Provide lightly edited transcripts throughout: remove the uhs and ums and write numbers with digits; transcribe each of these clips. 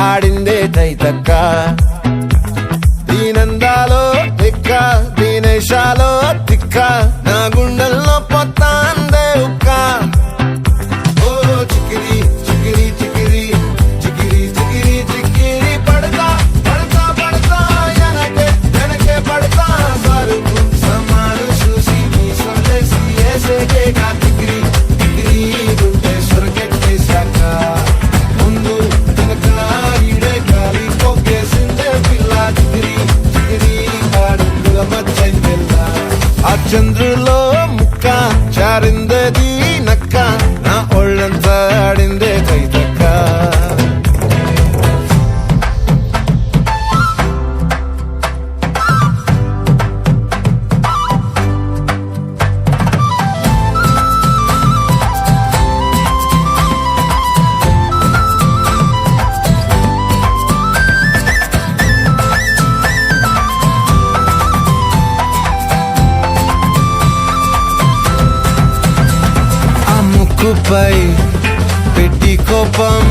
ఆడిందే తైతక్క దీనందాలో తిక్క దీనేశాలో తిక్క నా గుండెల్లో పొత్తాందే ఉక్క ఓ చికిరి చికిరి చికిరి చికిరి చికిరి చికిరి పడతా పడతా పడతా వెనకే వెనకే పడతా బరువు సమాలు చూసి నీ సొల్లేసి ఏసేకే కా చికిరి చికిరి గుండె సొరకెట్టేశాక ముందు వెనక ఈడే గాలి పొగేసిందే పిల్ల చికిరి చికిరి ఆడుగుల మచ్చైందెల్ల ఆ చంద్రులో ముక్క చారిందది నక్క నా ఒళ్ళంతా ఆడిందే కైతక్క ముక్కుపై పెట్టి కోపం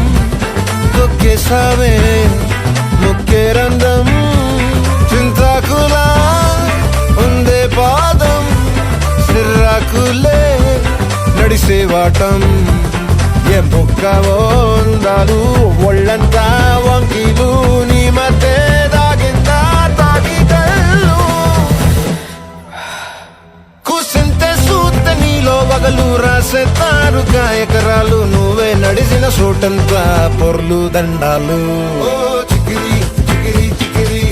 తొక్కేసావే ముక్కే రంధం చింతాకులా ఉందే పాదం సిర్రాకులే నడిసే వాటం ఏ బొక్కవో ఉందాలు ఒళ్ళంతా వంకీలు నీ మధ్య దాగిందా తాగిదల్లు కూసింతే సూత నీలో వగలు రాసేతారుగా ఎకరాలు నువ్వే నడిసిన చోటంతా పొర్లు దండాలు ఓ చికిరి చికిరి చికిరి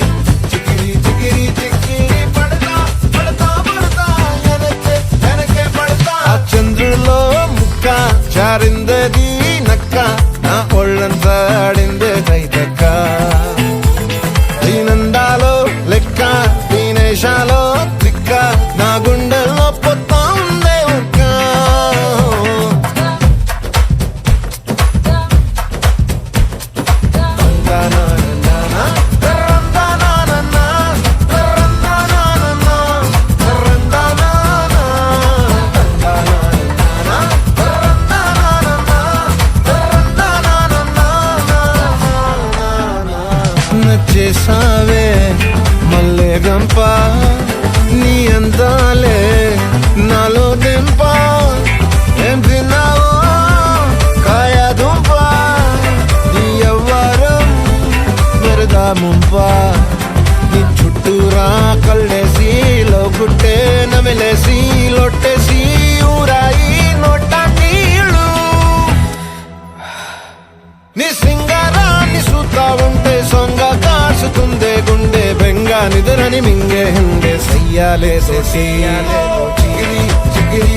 చికిరి చికిరి చికిరి పడతా పడతా పడతా వెనకే వెనకే పడతా ఆ చంద్రులో ముక్క చారిందది నక్క నా ఒళ్ళంతా ఆడిందే కైతక్క దీనందాలో లెక్క దీనేశాలో తిక్క నా గుండెల్లో పొత్తా ఉందే ఉక్క నచ్చేసావే మల్లె గంప నీ అందాలే నాలో దెంప ఏం తిన్నావో కాయ దుంప నీ ఎవ్వరం మెరదా ముంప నీ చుట్టూరా కళ్ళేసి లోగుట్టే నమిలేసి లొట్టేసి ఊరాయి నోట నీళ్ళు నీ సింగారాన్ని చూస్తా ఉంటే సొంగ కాసుకుందే గుండె బెంగా నిదురని మింగే హండే సయ్యాలే చికిరి చికిరి